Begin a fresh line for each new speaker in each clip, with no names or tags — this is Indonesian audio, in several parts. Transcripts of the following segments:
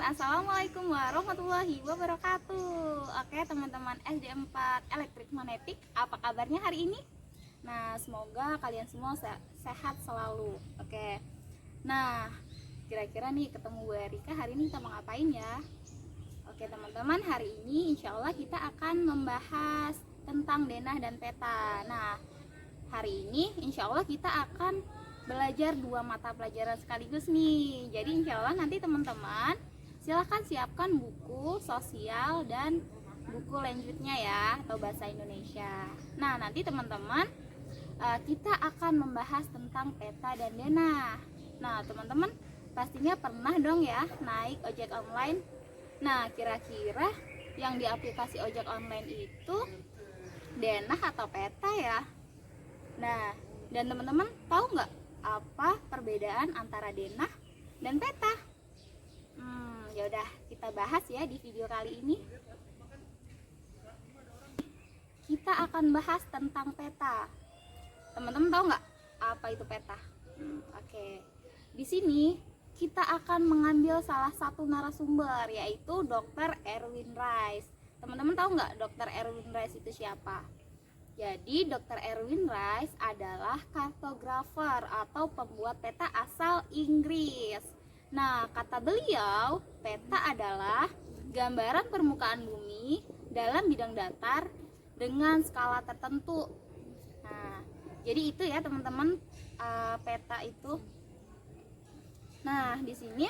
Assalamualaikum warahmatullahi wabarakatuh. Oke teman-teman SD 4 Elektrik Magnetik, apa kabarnya hari ini? Nah, semoga kalian semua sehat selalu. Oke. Nah, kira-kira nih ketemu Bu Erika hari ini kita mau ngapain ya? Oke teman-teman, hari ini insya Allah kita akan membahas tentang denah dan peta. Nah, hari ini insya Allah kita akan belajar dua mata pelajaran sekaligus nih. Jadi insya Allah nanti teman-teman silahkan siapkan buku sosial dan buku lanjutnya ya, atau bahasa Indonesia. Nah, nanti teman-teman kita akan membahas tentang peta dan denah. Nah, teman-teman pastinya pernah dong ya naik ojek online. Nah, kira-kira yang di aplikasi ojek online itu denah atau peta ya? Nah, dan teman-teman tahu nggak apa perbedaan antara denah dan peta? Yaudah kita bahas ya di video kali ini. Kita akan bahas tentang peta. Teman-teman tahu nggak apa itu peta? Oke. Di sini kita akan mengambil salah satu narasumber, yaitu Dr. Erwin Rice. Teman-teman tahu nggak Dr. Erwin Rice itu siapa? Jadi Dr. Erwin Rice adalah kartografer atau pembuat peta asal Inggris. Nah, kata beliau, peta adalah gambaran permukaan bumi dalam bidang datar dengan skala tertentu. Nah, jadi itu ya teman-teman, peta itu. Nah, di sini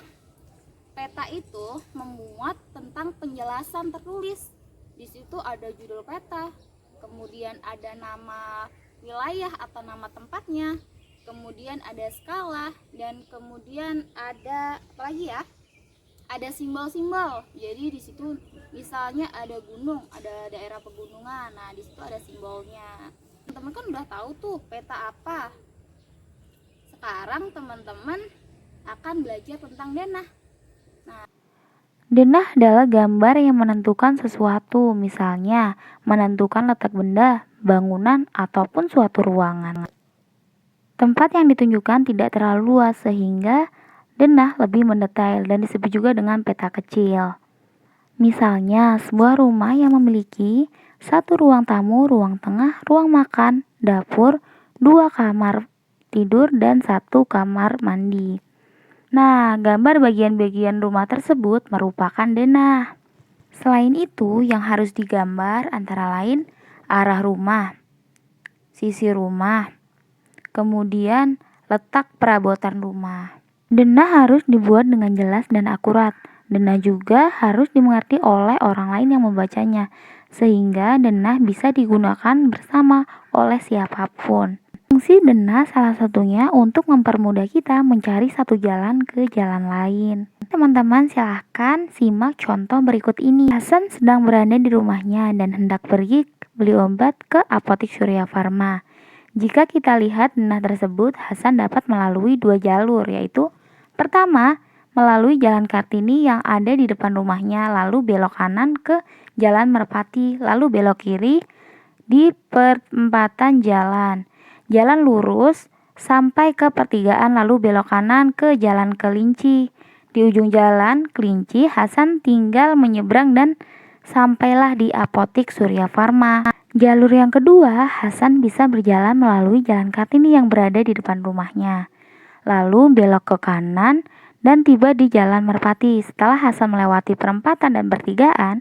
peta itu memuat tentang penjelasan tertulis. Di situ ada judul peta, kemudian ada nama wilayah atau nama tempatnya, kemudian ada skala, dan kemudian ada apa lagi ya? Ada simbol-simbol. Jadi di situ misalnya ada gunung, ada daerah pegunungan. Nah, di situ ada simbolnya. Teman-teman kan udah tahu tuh peta apa. Sekarang teman-teman akan belajar tentang denah. Nah,
denah adalah gambar yang menentukan sesuatu, misalnya menentukan letak benda, bangunan, ataupun suatu ruangan. Tempat yang ditunjukkan tidak terlalu luas sehingga denah lebih mendetail dan disebut juga dengan peta kecil. Misalnya, sebuah rumah yang memiliki satu ruang tamu, ruang tengah, ruang makan, dapur, 2 kamar tidur, dan 1 kamar mandi. Nah, gambar bagian-bagian rumah tersebut merupakan denah. Selain itu, yang harus digambar antara lain arah rumah, sisi rumah, kemudian letak perabotan rumah. Denah harus dibuat dengan jelas dan akurat. Denah juga harus dimengerti oleh orang lain yang membacanya, sehingga denah bisa digunakan bersama oleh siapapun. Fungsi denah salah satunya untuk mempermudah kita mencari satu jalan ke jalan lain. Teman-teman silahkan simak contoh berikut ini. Hasan sedang berada di rumahnya dan hendak pergi beli obat ke apotik Surya Pharma. Jika kita lihat denah tersebut, Hasan dapat melalui 2 jalur, yaitu pertama, melalui jalan Kartini yang ada di depan rumahnya, lalu belok kanan ke jalan Merpati, lalu belok kiri di perempatan jalan lurus sampai ke pertigaan, lalu belok kanan ke jalan Kelinci. Di ujung jalan Kelinci, Hasan tinggal menyeberang dan sampailah di apotik Surya Pharma. Jalur yang kedua, Hasan bisa berjalan melalui jalan Kartini yang berada di depan rumahnya, lalu belok ke kanan dan tiba di jalan Merpati. Setelah Hasan melewati perempatan dan pertigaan,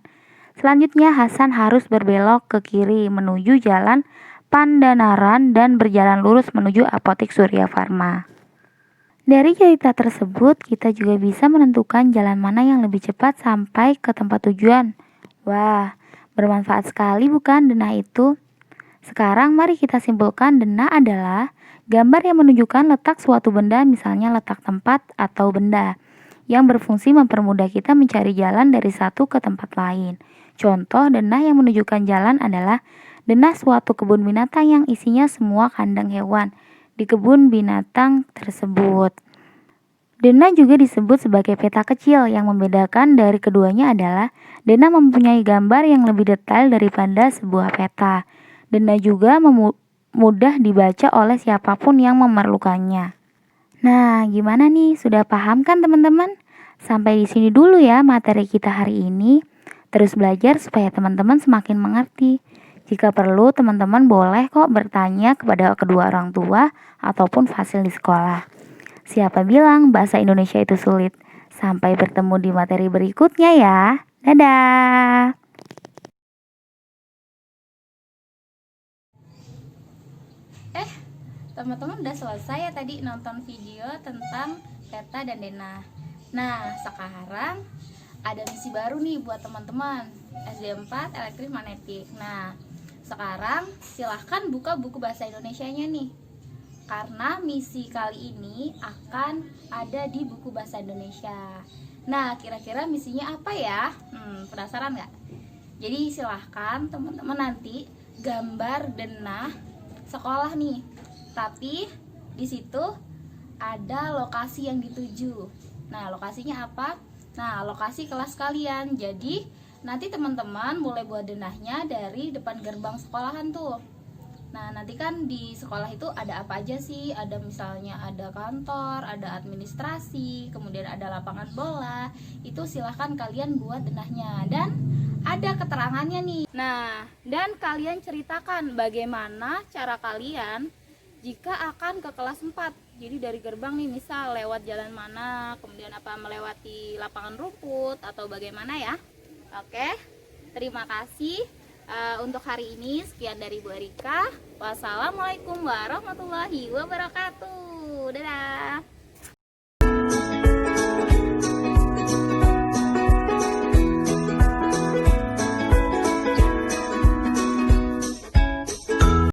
selanjutnya Hasan harus berbelok ke kiri menuju jalan Pandanaran dan berjalan lurus menuju apotik Surya Pharma. Dari cerita tersebut, kita juga bisa menentukan jalan mana yang lebih cepat sampai ke tempat tujuan. Wah, bermanfaat sekali bukan denah itu? Sekarang mari kita simpulkan denah adalah gambar yang menunjukkan letak suatu benda, misalnya letak tempat atau benda, yang berfungsi mempermudah kita mencari jalan dari satu ke tempat lain. Contoh denah yang menunjukkan jalan adalah denah suatu kebun binatang yang isinya semua kandang hewan di kebun binatang tersebut. Denah juga disebut sebagai peta kecil. Yang membedakan dari keduanya adalah denah mempunyai gambar yang lebih detail daripada sebuah peta. Denah juga mudah dibaca oleh siapapun yang memerlukannya. Nah, gimana nih? Sudah paham kan teman-teman? Sampai di sini dulu ya materi kita hari ini. Terus belajar supaya teman-teman semakin mengerti. Jika perlu, teman-teman boleh kok bertanya kepada kedua orang tua ataupun fasil di sekolah. Siapa bilang bahasa Indonesia itu sulit? Sampai bertemu di materi berikutnya ya. Dadah!
Teman-teman udah selesai ya tadi nonton video tentang peta dan denah. Nah, sekarang ada misi baru nih buat teman-teman SD 4 elektrik magnetik. Nah, sekarang silahkan buka buku bahasa Indonesianya nih, karena misi kali ini akan ada di buku bahasa Indonesia. Nah, kira-kira misinya apa ya? Penasaran nggak? Jadi silahkan teman-teman nanti gambar denah sekolah nih, tapi di situ ada lokasi yang dituju. Nah, lokasinya apa? Nah, lokasi kelas kalian. Jadi nanti teman-teman boleh buat denahnya dari depan gerbang sekolahan tuh. Nah, nanti kan di sekolah itu ada apa aja sih? Ada misalnya ada kantor, ada administrasi, kemudian ada lapangan bola. Itu silahkan kalian buat denahnya. Dan ada keterangannya nih. Nah, dan kalian ceritakan bagaimana cara kalian jika akan ke kelas 4. Jadi dari gerbang nih, misal lewat jalan mana, kemudian apa melewati lapangan rumput atau bagaimana ya. Oke, terima kasih. Untuk hari ini sekian dari Bu Erika. Wassalamualaikum warahmatullahi wabarakatuh. Dadah.